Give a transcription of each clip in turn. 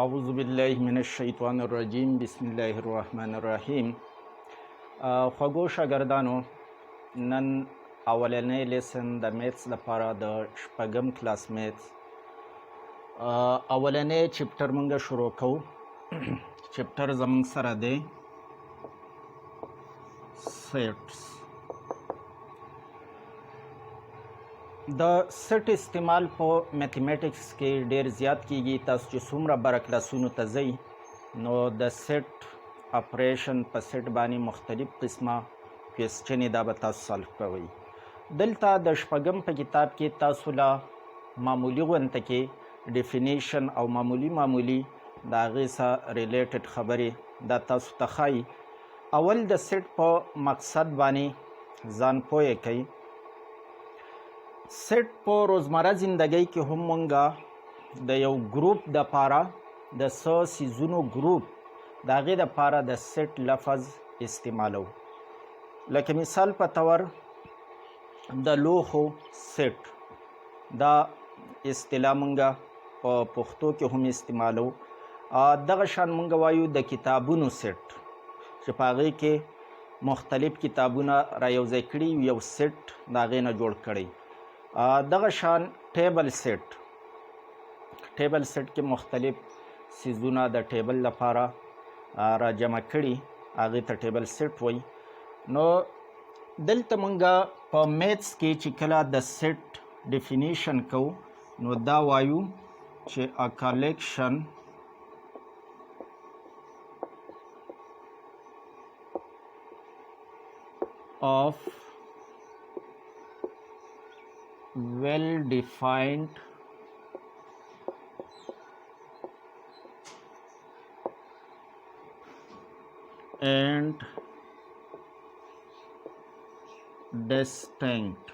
अऊज़ुबिल्लाहि मिनश्शैतानिर्रजीम बिस्मिल्लाहिर्रहमानिर्रहीम। خوږو شاګردانو، نن اولنی لیسن د میتس لپاره د شپږم کلاس میتس اولنی چپټر مونږ شروع کوو. چپټر زمونږ سره دی سیټس. د سیټ استعمال په میتھمیټکس کې ډیر زیات کیږي. تاسو چې څومره بره کلاسونو ته ځئ نو د سیټ اپریشن په سیټ باندې مختلف قسمه کوېسچنې دا به تاسو سالو کوئ. دلته د شپږم په کتاب کې تاسو له معمولي غونته کې ډیفینیشن او معمولي د هغې سره ریلیټډ خبرې دا تاسو ته ښایي. اول د سیټ په مقصد باندې ځان پوه کوئ. سیټ په روزمره زندګۍ کې هم مونږه د یو ګروپ دپاره د څه څیزونو ګروپ د هغې دپاره د سیټ لفظ استعمالو. لکه مثال په طور د لوښو سیټ، دا اصطلاح مونږه په پښتو کې هم استعمالو. دغه شان مونږ وایو د کتابونو سیټ چې په هغې کې مختلف کتابونه را یوځای کړي یو سیټ د هغې نه جوړ کړی. دغه شان ټیبل سیټ کې مختلف څیزونه د ټیبل لپاره را جمع کړي، هغې ته ټیبل سیټ وایي. نو دلته مونږه په میتس کې چې کله د سیټ ډیفینیشن کوو نو دا وایو چې ا کلیکشن of well-defined and distinct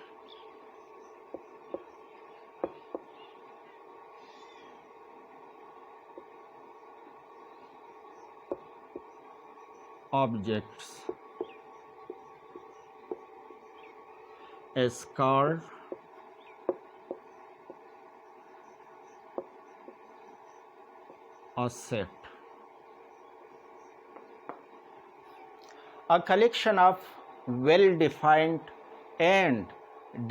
objects is called a set. A collection of well-defined and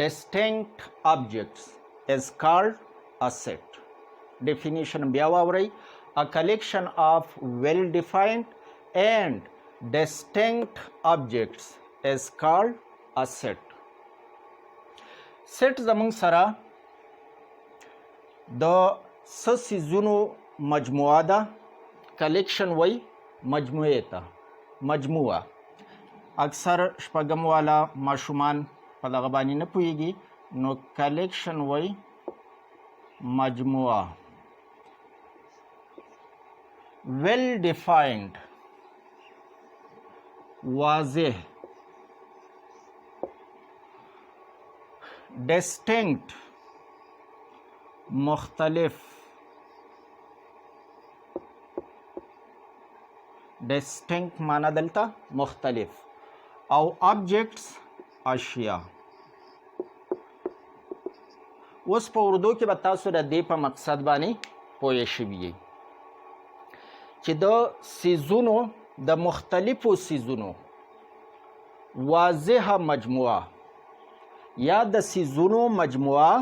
distinct objects is called a set. Definition bia wauri. A collection of well-defined and distinct objects is called a set. set زمونږ سره د څه څیزونو مجموعه ده. کلیکشن وای مجموعې ته مجموعه. اکثر شپږم والا ماشومان په دغه باندې نه پوهیږي، نو کلیکشن وای مجموعه. ویل ډیفاینډ واضح، ڈسٹنکٹ مختلف، ڈسٹنکٹ معنی دلتا مختلف، او آبجیکٹس اشیاء. اوس په اردو کې به تاسو د دې په مقصد باندې پوه شوي یئ چې د څیزونو د مختلفو څیزونو واضحه مجموعه یا د څیزونو مجموعه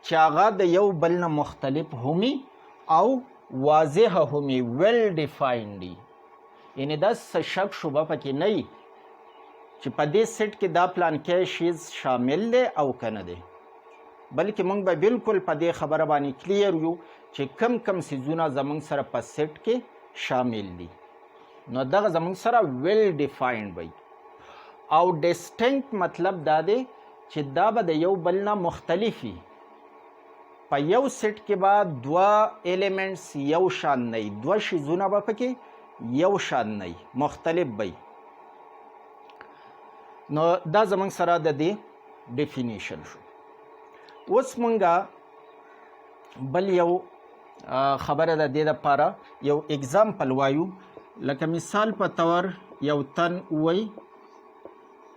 چې هغه د یو بل نه مختلف همي او واضحه همي ویل ډیفاینډ دي. یعنې دا څه شک شبه پکې نه وي چې په دې سیټ کې دا پلانکی شیز شامل دی او که نه دی، بلکې موږ به بالکل په دې خبره باندې کلیر یو چې کم څیزونه زموږ سره په سیټ کې شامل دي. نو دغه زموږ سره ویل ډیفاینډ وي. او ډسټنکټ مطلب دا دی چې دا به د یو بل نه مختلف وي. په یو سیټ کې به دوه ایلیمنټس یو شان نه وي، دوه شیزونه به پکې یو شان نه وي، مختلف به وي. نو دا زموږ سره د دې ډیفینیشن شو. اوس مونږه بل یو خبره د دې دپاره یو اگزامپل وایو. لکه مثال په طور یو تن ووایي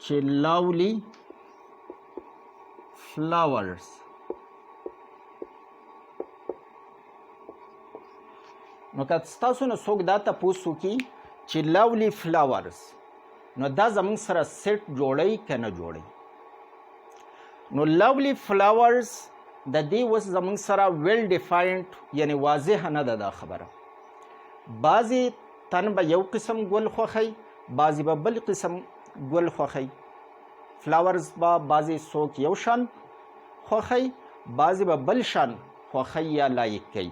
چې lovely flowers نو که ستاسو نه څوک دا تپوس وکړي چې لولی فلاورز نو دا زموږ سره سیټ جوړوي که نه جوړوي. نو لولی فلاورز د دې اوس زموږ سره ویل ډیفاینډ یعنی واضحه نه ده دا خبره. بعضې تن به یو قسم ګل خوښوي، بعضې به بل قسم ګل خوښوي. فلاورز به بعضې څوک یو شان خوښوي، بعضې به بل شان خوښوي یا لایق کوي.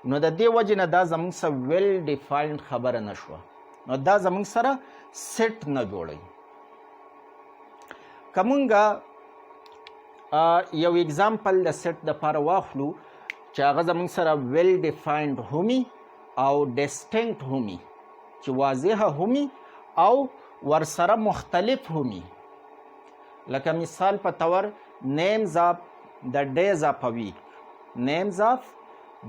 نو د دې وجې نه دا زموږ سره ویل ډیفاینډ خبره نه شوه، نو دا زموږ سره سیټ نه جوړوي. که مونږ یو اگزامپل د سیټ دپاره واخلو چې هغه زموږ سره ویل ډیفاینډ همي او ډسټینکټ همي، چې واضحه همي او ورسره مختلف همي. لکه مثال په طور نیمز آف د ډیز آف ا ویک، نیمز آف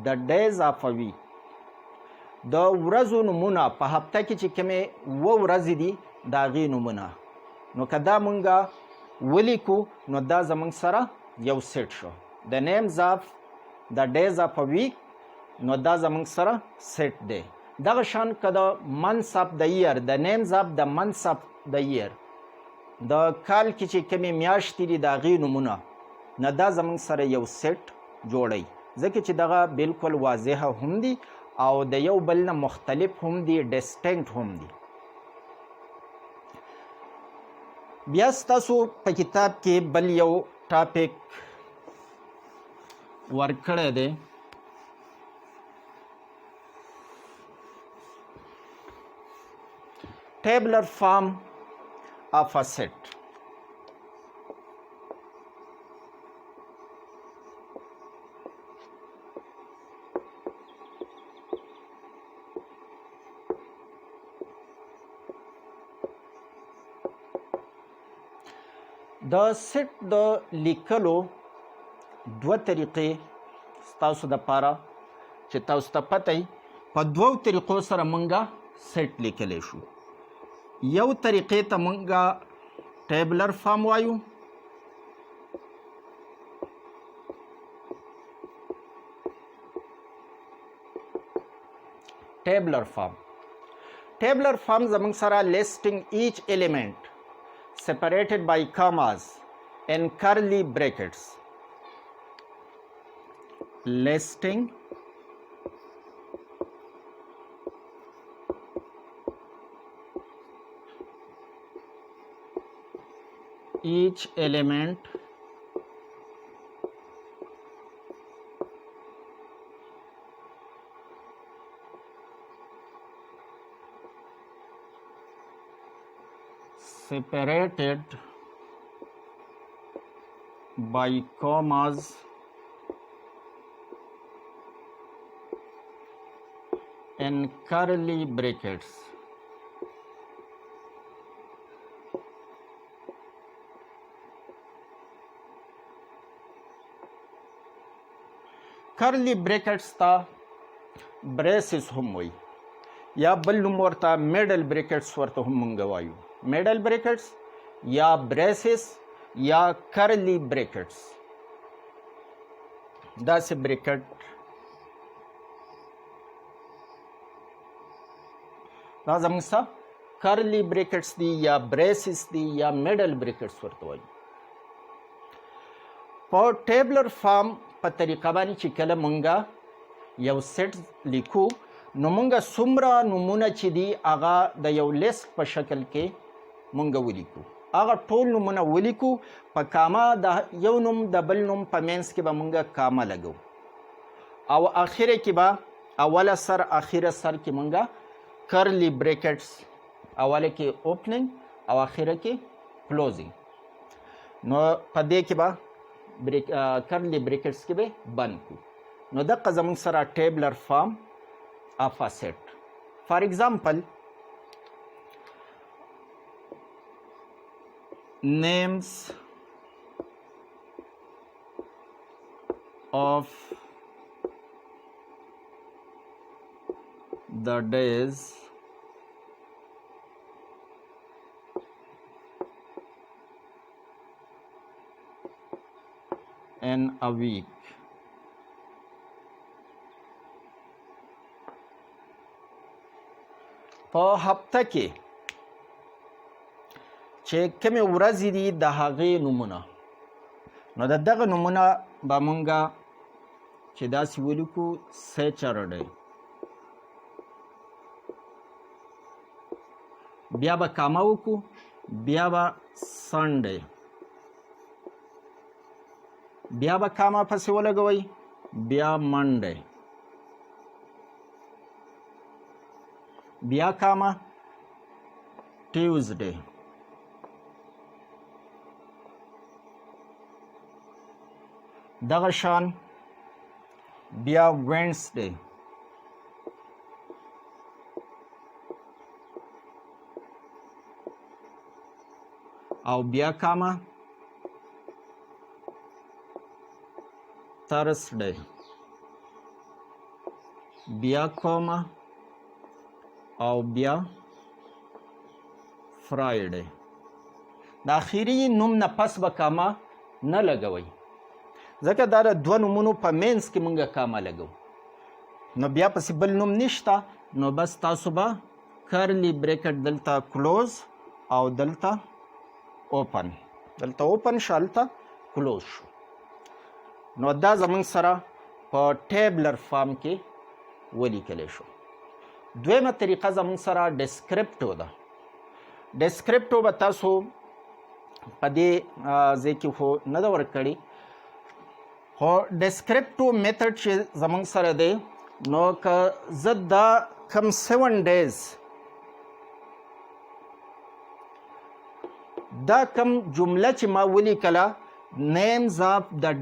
د ډیز آف ا ویک، د ورځو نومونه په هفته کې چې کومې 7 ورځې دي د هغې نومونه. نو که دا مونږ ولیکو نو دا زموږ سره یو سیټ شو. د نیمز آف د ډیز آف ا ویک نو دا زموږ سره سیټ دی. دغه شان که د منث آف د ایئر، د نیمز آف د منث آف د ایئر، د کال کې چې کومې میاشتې دي د هغې نومونه، نو دا زموږ سره یو سیټ جوړوي، ځکه چې دغه بالکل واضحه هم دي او د یو بل نه مختلف هم دي، ډسټینکټ هم دي. بیا ستاسو په کتاب کې بل یو ټاپک ورکړی دی، ټیبلر فارم آف ا سیټ. د سیټ د لیکلو 2 طریقې ستاسو دپاره چې تاسو ته پته وي، په 2 طریقو سره مونږه سیټ لیکلی شو. یو طریقې ته مونږه ټیبلر فارم وایو، ټیبلر فارم. ټیبلر فارم زمونږ سره لیسټینګ ایچ ایلیمنٹ separated by commas and curly brackets. Listing each element separated by commas and curly brackets. curly brackets تا braces هم وي، یا بل نوم ورته میډل brackets ورته هم مونږ وایو. میډل brackets یا braces یا curly brackets. داسې bracket دا زموږ څه curly brackets دي یا braces دي یا میډل brackets ورته وایو. په ټیبلر فارم په طریقه باندې چې کله مونږه یو سیټ لیکو، نو مونږه څومره نومونه چې دي هغه د یو لیست په شکل کې مونږ ولیکو. هغه ټول نومونه ولیکو، په کاما د یو نوم د بل نوم په منځ کې به مونږ کاما لګو، او اخره کې به اوله سر اخره سر کې مونږ کرلی بریکټس، اوله کې اوپننګ او اخره کې کلوزینګ. نو په دې کې به کرلی بریکټس کې به بند کړو. نو دغه زموږ سره ټیبلر فارم of a set. For example, names of the days in a week. په هفته کې چې کومې ورځې دي د هغې نومونه. نو د دغه نومونه به مونږه چې داسې ولیکو سیچرډی، بیا به کامه وکړو، بیا به سنډی، بیا به کامه پسې ولګوئ، بیا منډی، بیا کامه ټیوزډی، دغه شان بیا وینسډی، او بیا کامه ترسډی، بیا کومه او بیا فرایډی. د اخیری نوم نه پس به کامه نه لګوئ، ځکه دا د دوه نومونو په مینس کې مونږ کامه لګو. نو بیا پسې بل نوم نشته، نو بس تاسو به کرلی بریکټ دلته کلوز او دلته اوپن، دلته اوپن شو هلته کلوز شو. نو دا زمونږ سره په ټیبلر فارم کې ولیکلی شو. دویمه طریقه زمونږ سره ډسکریپټو ده. ډسکریپټو به تاسو په دې ځای کې خو نه ده ورکړې، خو ډسکریپټو میتھډ چې زمونږ سره دی، نو که زه دا کم 7 days دا کم جمله چې ما ولیکله، names of the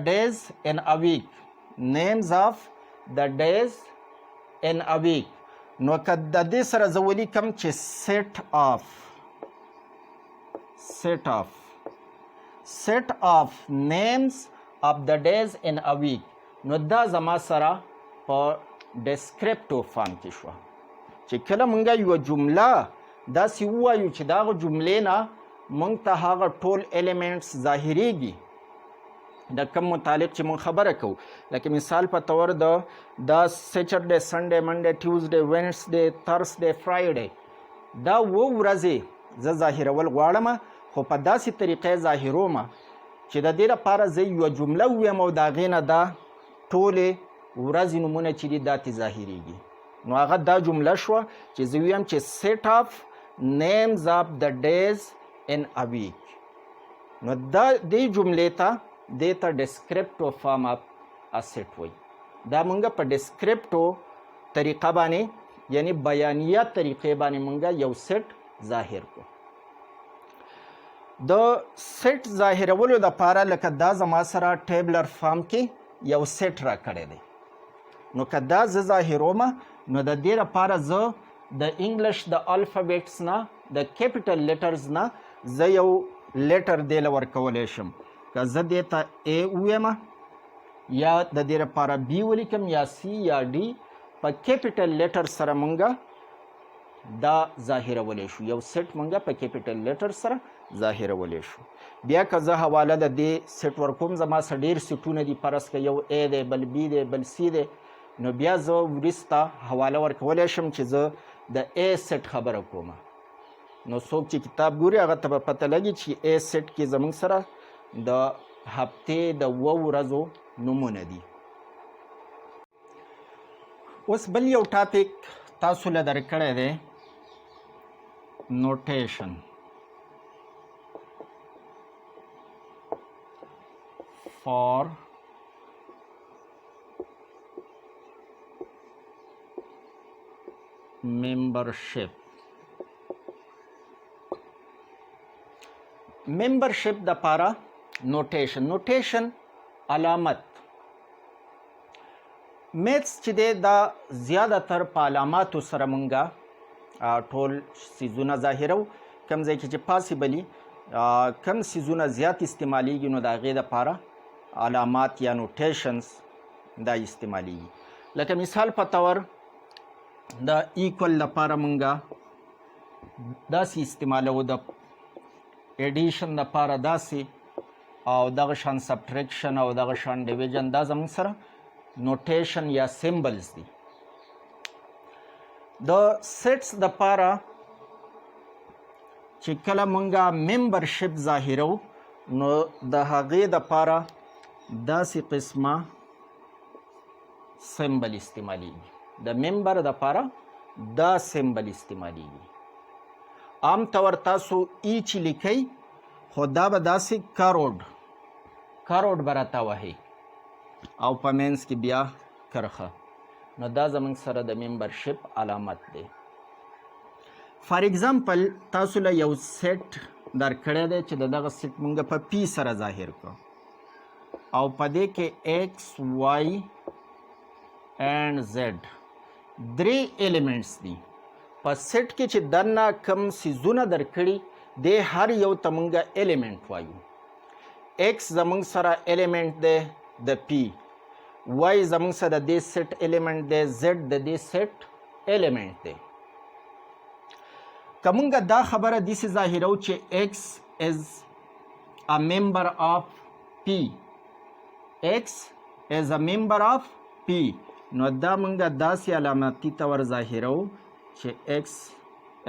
days in a week، names of the days in a week، نو که د دې سره زه ولیکم چې set of names of the days in a week، نو دا زما سره په ډسکریپټو فارم کې شوه. چې کله مونږ یوه جمله داسې ووایو چې د هغه جملې نه مونږ ته هغه ټول ایلیمنټس ظاهریږي د کم متعلق چې مونږ خبره کوو. لکه مثال په طور د سیچرډی، سنډی، منډی، ټیوزډی، وینسډی، ترسډی، فرایډی، دا 7 ورځې زه ظاهرول غواړم، خو په داسې طریقې ظاهروم چې د دې لپاره زه یوه جمله ووایم او د هغې نه دا ټولې ورځې نومونه چې دي دا ترې ظاهریږي. نو هغه دا جمله شوه چې زه ویم چې set of names of the days in a week. نو دا دې جملې ته دې ته ډسکریپټو فارم اف ا سیټ وایي. دا مونږ په ډسکریپټو طریقه باندې، یعنی بیانیه طریقې باندې مونږ یو سیټ ظاهر کړو. د سیټ ظاهرولو دپاره لکه دا زما سره ټیبلر فارم کې یو سیټ را کړی دی. نو که دا زه ظاهروم، نو د دې لپاره زه د انګلیش د الفابیټس نه، د کیپیټل لیټرز نه زه یو لیټر دې له ورکولی شم. که زه دې ته A ووایم، یا د دې لپاره B ولیکم، یا C یا D، په کیپیټل لیټر سره مونږ دا ظاهرولی شو. یو سیټ مونږ په کیپیټل لیټر سره ظاهرولی شو. بیا که زه حواله د دې سیټ ورکوم، زما سره ډېر سیټونه دي، فرض که یو A دی، بل B دی، بل C دی، نو بیا زه وروسته حواله ورکولی شم چې زه د A سیټ خبره کوم. نو څوک چې کتاب ګوري هغه ته به پته لګي چې A سیټ کې زموږ سره د هفتې د 7 ورځو نومونه دي. اوس بل یو ټاپک تاسو له درکړی دی، نوټیشن. for membership. membership د پاره نوټیشن علامت. میتس چې دی دا زیادتر په علاماتو سره مونږه ټول څیزونه ظاهرو. کم ځای کې چې پاسیبلی کم څیزونه زیات استعمالیږي، نو د هغې دپاره علامات یا نوټیشنز دا استعمالیږي. لکه مثال په طور د ایکول لپاره مونږه داسې استعمالو، د ایډیشن لپاره داسې، او دغه شان سبټریکشن او دغه شان ډیویژن دا زموږ سره نوټیشن یا سیمبلز دي. د سیټس د پاره چې کله مونږه ممبرشپ ظاهرو نو د هغې د پاره داسې قسمه سیمبل استعمالیږي. د ممبر د پاره دا سیمبل استعمالیږي. عام طور تاسو ای چې لیکئ خو دا به داسې کاروډ به راته وهئ او په منځ کې بیا کرښه. نو دا زموږ سره د ممبرشپ علامت دی. فار ایگزامپل تاسو له یو سیټ درکړی دی چې د دغه سیټ مونږ په پی سره ظاهر کړو او په دې کې ایکس وائی اینڈ زیډ درې ایلیمنټس دي. په سیټ کې چې دننه کم څیزونه درکړي دی هر یو ته مونږ ایلیمنټ وایو. ایکس زموږ سره ایلیمنټ دی د پی، وائی زموږ سره د دې سیټ ایلیمنټ دی، زیډ د دې سیټ ایلیمنټ دی. که مونږ دا خبره داسې ظاهرو چې ایکس از ا ممبر آف پی، ایکس از ا ممبر آف پی، نو دا مونږ داسې علامتي طور ظاهرو چې ایکس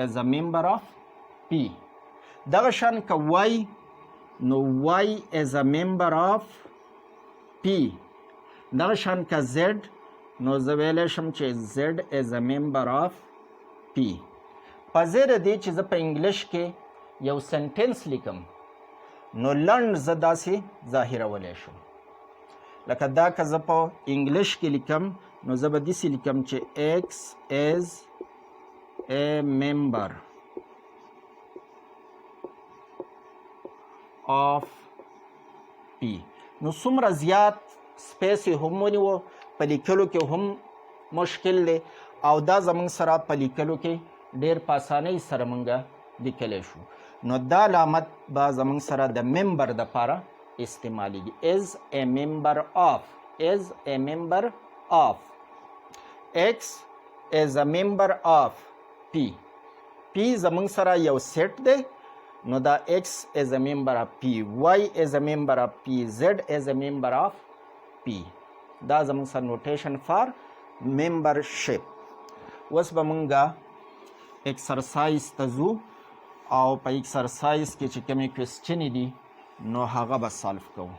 از ا ممبر آف پی. دغه شان که وائی نو وائی از ا ممبر آف پی. دغه شان که زیډ نو زه ویلی شم چې زیډ از ا ممبر آف پی. په ځای د دې چې زه په انګلیش کې یو سنټنس لیکم نو لنډ زه داسې ظاهرولی شم. لکه دا که زه په انګلیش کې لیکم نو زه به داسې لیکم چې ایکس از ا ممبر آف پی. نو څومره زیات سپیس یې هم ونیو په لیکلو کې هم مشکل دی او دا زموږ سره په لیکلو کې ډیر په اسانۍ سره مونږه لیکلی شو. نو دا علامت به زموږ سره د ممبر دپاره استعمالیږي. از ا ممبر آف، از ا ممبر آف. ایکس از ا ممبر آف پی. پی زموږ سره یو سیټ دی نو دا ایکس از ا ممبر آف پی، وائی از ا ممبر آف پی، زیډ از ا ممبر آف پی. دا زموږ سره نوټیشن فار ممبرشپ. اوس به مونږه ایکسرسایز ته ځو او په ایکسرسایز کې چې کومې کوېسچنې دي نو هغه به سالف کوو.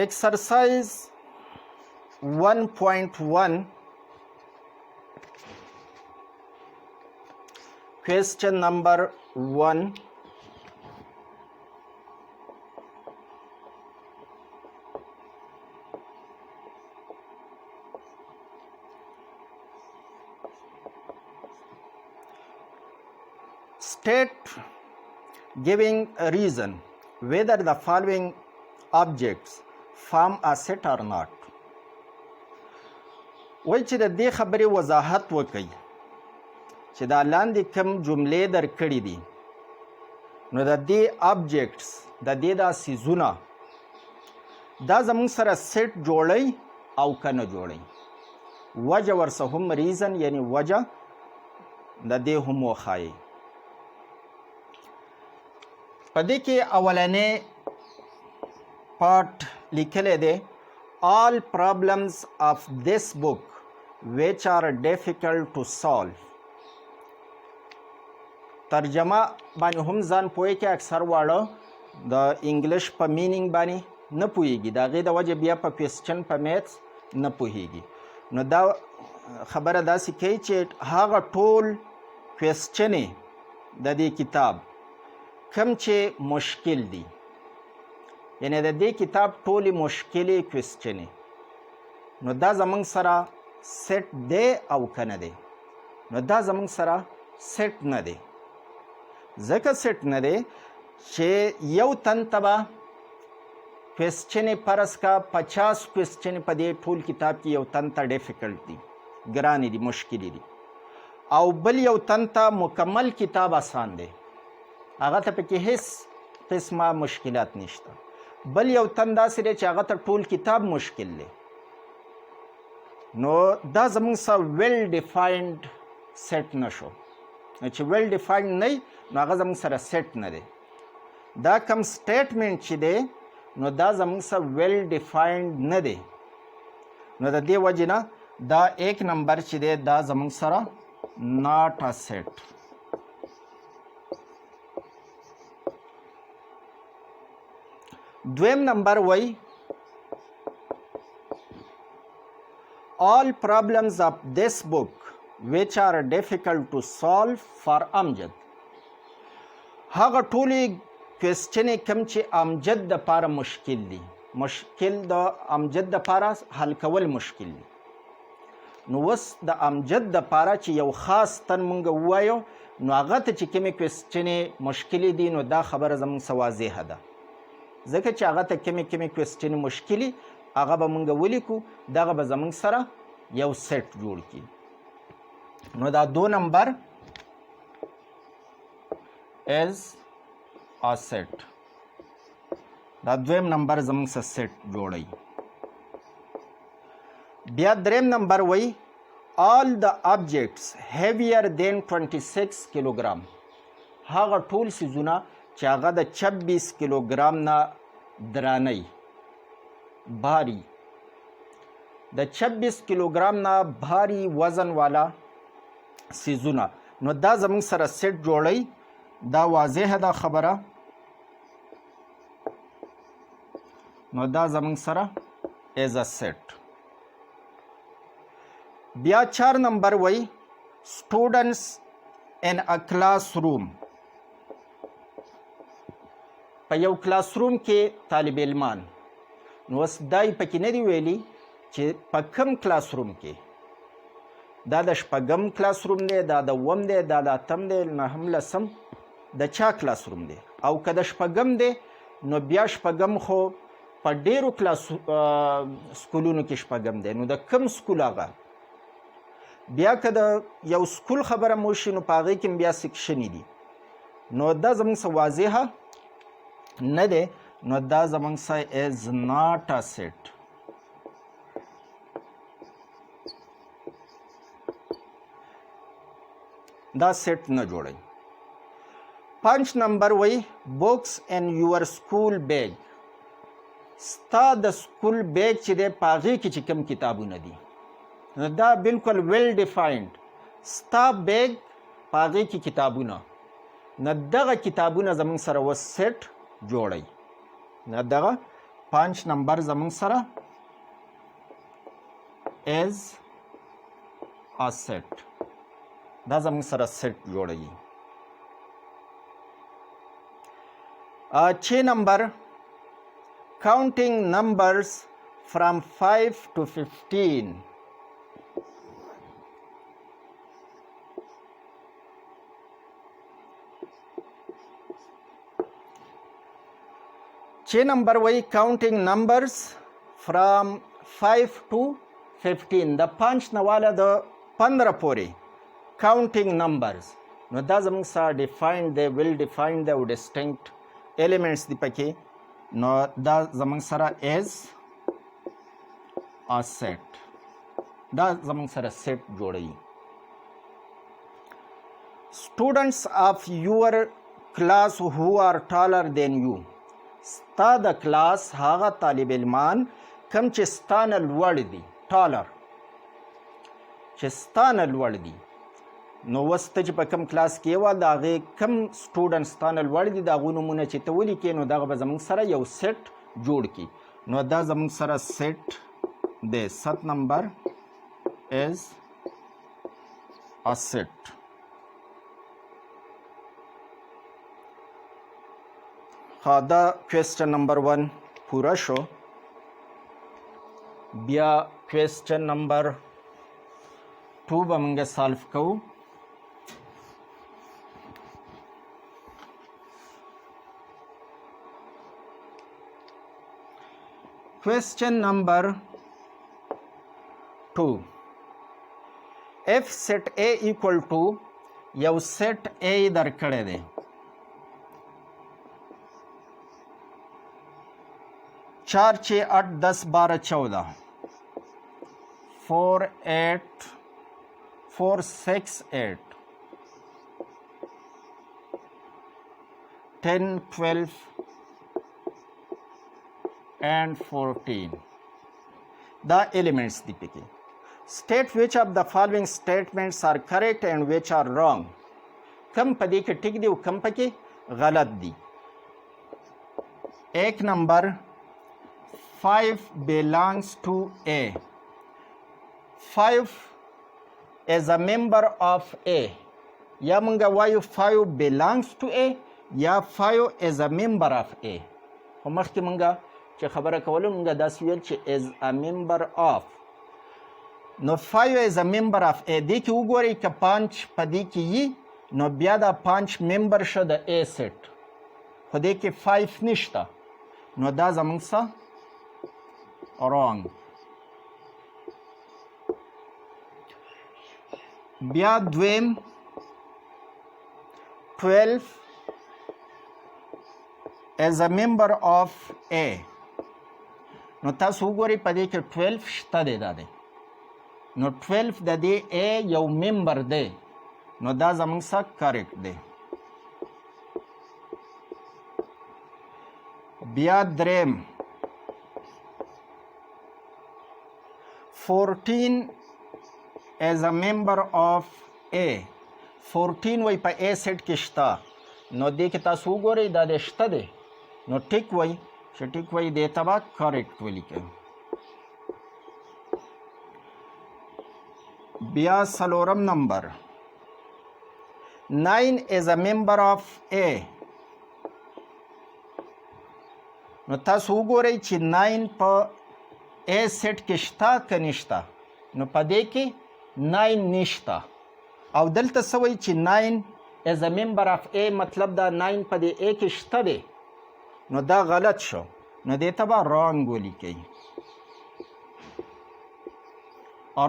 ایکسرسایز 1.1 question number 1. State giving a reason whether the following objects form a set or not. وای چې د دې خبرې وضاحت وکړي چې دا لاندې کوم جملې درکړي دي نو د دې آبجیکټس د دې دا څیزونه دا زموږ سره سیټ جوړی او که نه جوړی. وجه ورسه هم ریزن یعنی وجه د دې هم وښایي. په دې کې اولنی پارټ لیکلی دی all problems of this book which are difficult to solve. ترجمه باندې هم ځان پوهی کې اکثر واړه د انګلیش په مینینګ باندې نه پوهیږي، د هغې د وجې بیا په کوېسچن په میتس نه پوهیږي. نو دا خبره داسې کوي چې هغه ټول کوېسچنې د دې کتاب کم چې مشکل دي، یعنی د دې کتاب ټولې مشکلې کوېسچنې، نو دا زموږ سره سیټ دی او که نه دی؟ نو دا زموږ سره سیټ نه دی. ځکه سیټ نه دی چې یو تن ته به کوېسچنې فرض کا 50 کوېسچنې په دې ټول کتاب کې یو تن ته ډیفیکلټ دي، ګرانې دي، مشکلې دي، او بل یو تن ته مکمل کتاب آسان دی، هغه ته پکې هیڅ قسمه مشکلات نشته. بل یو تن داسې دی چې هغه ته ټول کتاب مشکل دی. نو دا زموږ سره ویل ډیفاینډ سیټ نشو. چې ویل ډیفاینډ نه وي نو هغه زموږ سره سیټ نه دی. دا کم سټیټمنټ چې دی نو دا زموږ سره ویل ډیفاینډ نه دی. نو د دې وجې نه دا 1 نمبر چې دی دا زموږ سره ناٹ ا سیټ. دویم نمبر وای all problems of this book which are difficult to solve for امجد. هغه ټولې کوېسچنې کوم چې امجد دپاره مشکل دي، مشکل د امجد دپاره حل کول مشکل دي. نو اوس د امجد دپاره چې یو خاص تن مونږ ووایو نو هغه ته چې کومې کوېسچنې مشکلې دي نو دا خبره زموږ څه واضحه ده. ځکه چې هغه ته کومې کوېسچنې مشکلې هغه به مونږ ولیکو، دغه به زموږ سره یو سیټ جوړ کړي. نو دا 2 نمبر از ا سیټ. دا دویم نمبر زموږ سره سیټ جوړوي. بیا دریم نمبر وای all the objects heavier than 26 کیلوګرام. هغه ټول څیزونه چې هغه د 26 کیلوګرام نه درانه باری، د 26 کیلوګرام نه باری وزن والا څیزونه. نو دا زموږ سره سیټ جوړوي. دا واضحه ده خبره. نو دا زموږ سره از ا سیټ. بیا 4 نمبر وای students in a classroom. په یو کلاس روم کې طالب علمان. نو اوس دای پکې نه دی ویلي چې په کوم کلاس روم کې. دا د 6م کلاس روم دی، دا د 9م دی، دا د 8م دی، 9م 10م د چا کلاس روم دی. او که د 6م دی نو بیا 6م خو په ډیرو سکولونو کې 6م دی. نو د کوم سکول هغه. بیا که د یو سکول خبره مو شي نو په هغې کې بیا سیکشنې دي. نو دا زموږ څه واضحه نه دی. نو دا زموږ سره از ناٹ ا سیټ. دا سیټ نه جوړوي. 5 نمبر وای بوکس ان یور سکول بیگ. ستا د سکول بیگ چې دی په هغې کې چې کوم کتابونه دي نو دا بالکل ویل ډیفاینډ. ستا بیگ په هغې کې کتابونه. نو دغه کتابونه زموږ سره اوس سیټ جوړوي. نو دغه 5 نمبر زموږ سره از ا سیټ. دا زموږ سره سیټ جوړوي. 6 نمبر counting numbers from 5 to 15. نمبر وای counting numbers from 5 to 15. د 5 نه والا د 15 پورې counting numbers. نو دا زموږ سره ډیفاینډ دی، ویل ډیفاینډ دی او ډسټینکټ ایلیمنټس دي پکې. نو دا زموږ سره از ا سیټ. دا زموږ سره سیټ جوړوي. students of your class who are taller than you. ستا د کلاس هغه طالب علمان کم چې ستا نه لوړ دي، ټالر چې ستا نه لوړ دي. نو اوس ته چې په کوم کلاس کې یې د هغې کوم سټوډنټ ستا نه لوړ دي د هغو نومونه چې ته ولیکې نو دغه به زموږ سره یو سیټ جوړ کړي. نو دا زموږ سره سیټ دی. 7 نمبر از ا سیټ. دا کوېسچن نمبر 1 پوره شو. بیا کوېسچن نمبر 2 به موږ سالف کوو. کوېسچن نمبر 2 if set A equal to یو set A درکړی دی. 4 6 8 10 12 14 4 8 4 6 8 10 12 and 14 the elements दी पे state which of the following statements are correct and which are wrong कम पदी के ठीक दी कम पके गलत दी एक नंबर 5 belongs to A 5 is a member of A या मंगा वायु 5 belongs to A या 5 is a member of A خو مخکې منګه چې خبره کوله منګه داسې ویل چې is a member of نو 5 is a member of A دې کې وګورئ که 5 په دې کې یي نو بیا دا 5 member شو د A set خو دې کې 5 نشته نو دا زموږ څه wrong بیا دویم 12 as a member of A نو تاسو وګورئ په دې کې 12 شته دی دا دی نو 12 د دې A یو ممبر دی نو دا زموږ څه کریکټ دی بیا دریم 14 as a member of A 14 وای په A سیټ کې شته نو دې کې تاسو وګورئ دا د شته دی نو ټیک وای چې ټیک وای دې ته به کریکټ ولیکئ بیا څلورم نمبر 9 is a member of A نو تاسو وګورئ چې 9 په A سیټ کې شته که نشته نو په دې کې 9 نشته او دلته څه وایي چې 9 as a member of A مطلب دا 9 په دې A کې شته دی نو دا غلط شو نو دې ته به رانګ ولیکئ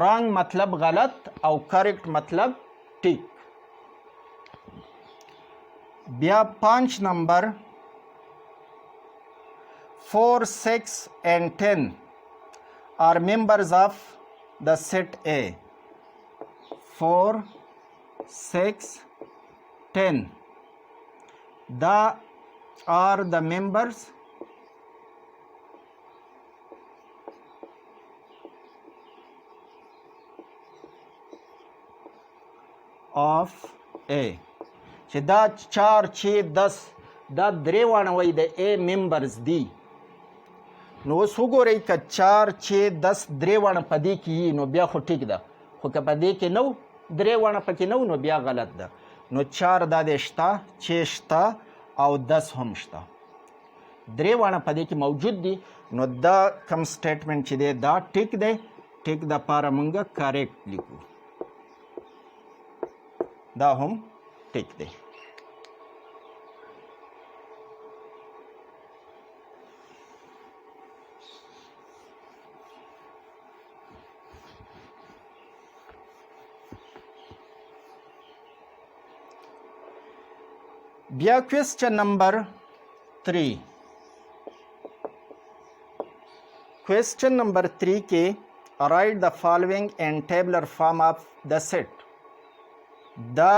رانګ مطلب غلط او کریکټ مطلب ټیک بیا 5 نمبر 4 6 and 10 are members of the set A 4 6 10 the are the members of A چې دا 4 6 10 دا درې واړه وایي د A members دي نو اوس وګورئ که 4 6 10 درې واړه په دې کې یي نو بیا خو ټیک ده خو که په دې کې نه و درې واړه پکې نه و نو بیا غلط ده نو 4 دا د شته 6 شته او 10 هم شته درې واړه په دې کې موجود دي نو دا کم سټیټمنټ چې دی دا ټیک دی ټیک دپاره موږ کریکټ لیکو دا هم ټیک دی بیا question number 3 question number 3 کې write the following in tabular form of the set دا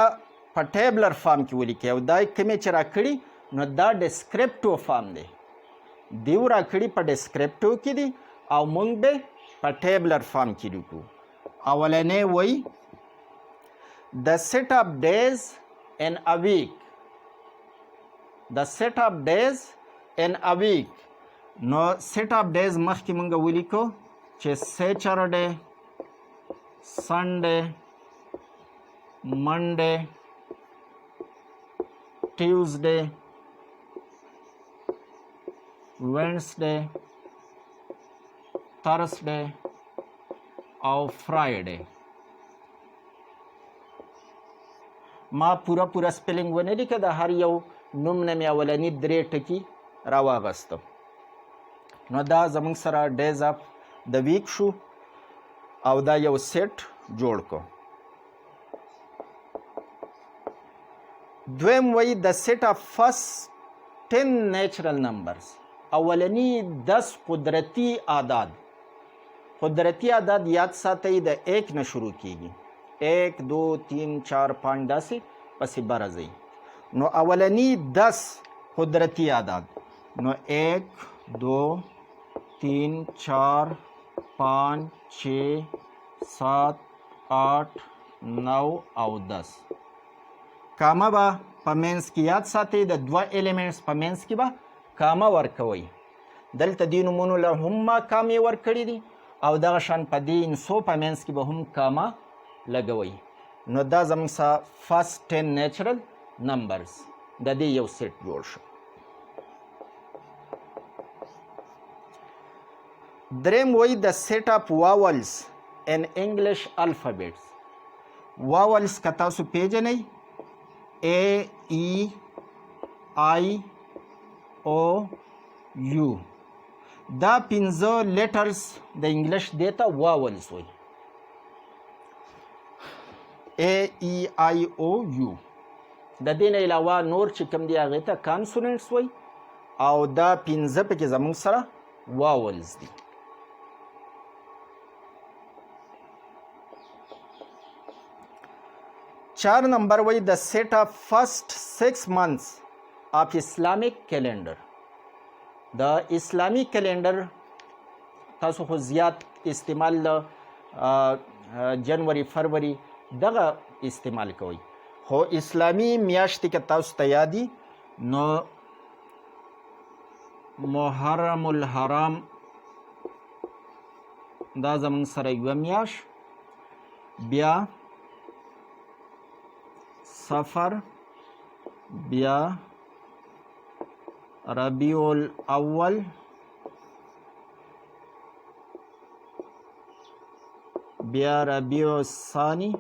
په ټیبلر فارم کې ولیکئ او دا کومې چې راکړي نو دا ډسکریپټیو فارم دی دیو راکړي په ډسکریپټیو کې دي او موږ به په ټیبلر فارم کې لیکو اولنې وایي the set of days in a week the set of days in a week نو set of days مخکې موږ ولیکو چې Saturday Sunday Monday Tuesday Wednesday Thursday او Friday ما پورا سپیلنګ ونه لیکه د هر یو نوم نه مې اولني درې ټکي راواغستم نو دا زموږ سره ډیز اف د ویک شو او دا یو سیټ جوړ کو دویم وایي د سیټ اف فرست 10 نیچرل نمبرز اولني 10 قدرتی اعداد یاد ساتئ د 1 نه شروع کیږي 1 2 3 4 5 داسې پسې بره ځئ. نو اولنی 10 قدرتی اعداد نو 1 2 3 4 5 6 7 8 9 او 10. کامه به په منځ کې یاد ساتئ، د دوه ایلیمنټس په منځ کې به کامه ورکوئ. دلته دې نومونو له هم ما کامې ورکړي دي او دغه شان په دې انسو په منځ کې به هم کامه لګوئ. نو دا زموږ څخه فرست 10 نیچرل نمبرز د دې یو سیټ جوړ شو. دریم وایي د سیټ اپ واولز ان انګلیش الفابیټس. واولز که تاسو پیژنئ A E I O U دا 15 لیټرز د انګلیش دې ته واولز وایي. A E I O U د دې نه علاوه نور چې کوم دی هغې ته کانسوننټس وایي او دا 15 پکې زموږ سره واولز دي. چار نمبر وایي د سیټ اف فرست 6 months اف اسلامیک کیلنډر. د اسلامی کیلنډر تاسو خو زیات استعمال جنوري فروری دغه استعمال کوئ، خو اسلامی میاشتې که تاسو ته یادي نو محرم الحرام دا زموږ سره یوه میاشت، بیا سفر، بیا ربیع الاول، بیا ربیع الثانی،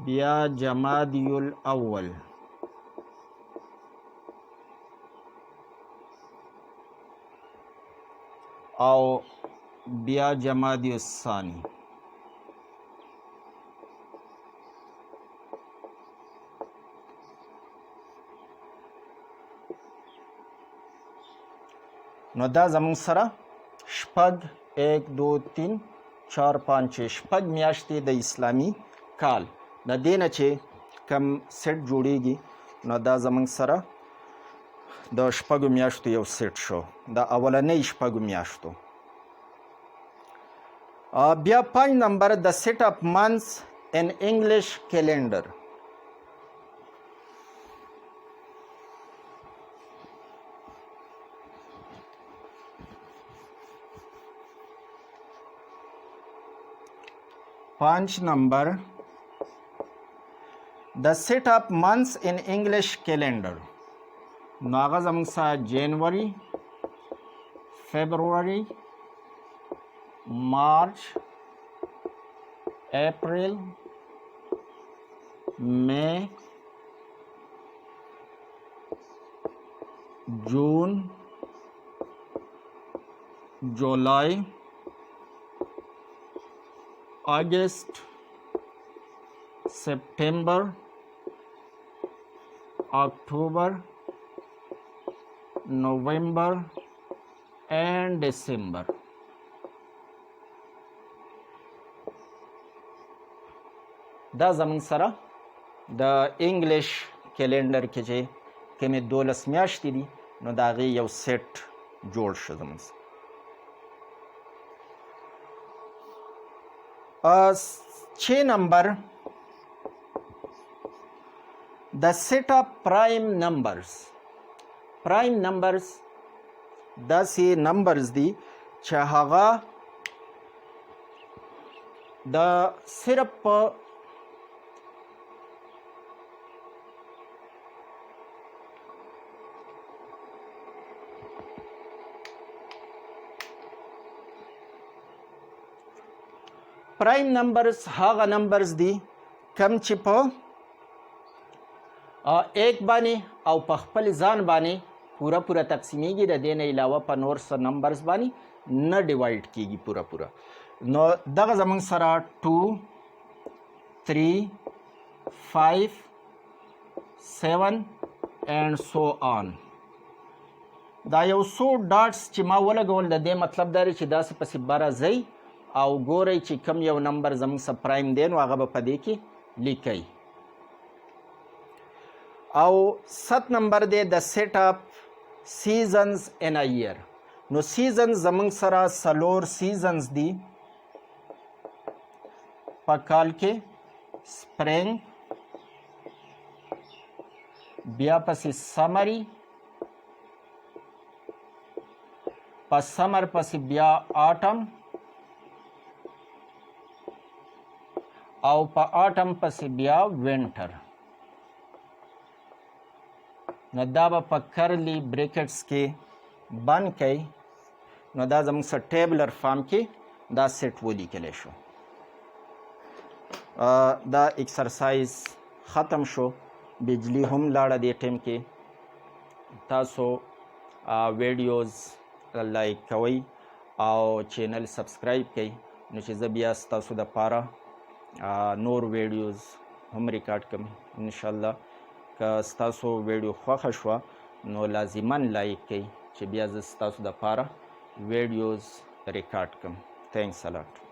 بیا جمادی الاول. او بیا جمادی الثانی. نو دا زموږ سره شپږ 1 2 3 4 5 6 شپږ میاشتې د اسلامي کال د دې نه چې کم سیټ جوړیږي نو دا زموږ سره د شپږو میاشتو یو سیټ شو، د اولنۍ شپږو میاشتو. بیا 5 نمبر د سیټ اپ منثs ان انګلیش کیلنډر. پانچ نمبر د سیټ اپ منثs ان انګلیش کیلنډر. نو هغه زموږ سره جنوري، فبروري، مارچ، اپریل، مئی، جون، جولائی، اگست، سپٹمبر، اکتوبر، نومبر اینڈ دسمبر. دا زموږ سره د انګلیش کیلنډر کې چې کومې 12 میاشتې دي نو د هغې یو سیټ جوړ شو زموږ سره. 6 نمبر د سیټ اپ پرایم نمبرز. پرایم نمبرز داسې نمبرز دي چې هغه د صرف په پرایم نمبرز هغه نمبرز دي کم چې په ایک باندې او په خپل ځان باندې پوره تقسیمیږي، د دې نه علاوه په نور څه نمبرز باندې نه ډیوایډ کیږي پوره. نو دغه زموږ سره 2 3 5 7 and so on. دا یو څو ډاټس چې ما ولګول د دې مطلب دا دی چې داسې پسې بره ځئ او ګورئ چې کوم یو نمبر زموږ سره پرایم دی نو هغه به په دې کې لیکئ. او 7 نمبر دی د سیټ اپ سیزنز ان ا ایئر. نو سیزنز زموږ سره 4 سیزنز دي په کال کې. سپرینګ، بیا پسې سمري، په سمر پسې بیا آټم، او په آټم پسې بیا وینټر. نو دا به په کرلی بریکټس کې بند کړئ. نو دا زموږ سره ټیبلر فارم کې دا سیټ ولیکلی شو. دا ایکسرسایز ختم شو. بجلی هم لاړه دې ټیم کې. تاسو ویډیوز لایک کوئ او چینل سبسکرایب کړئ نو چې زه بیا ستاسو دپاره نور ویډیوز هم ریکارډ کړم انشاءالله. که ستاسو ویډیو خوښه شوه نو لازما لایک کړئ چې بیا زه ستاسو دپاره ویډیوز ریکارډ کړم. تھینکس الاٹ.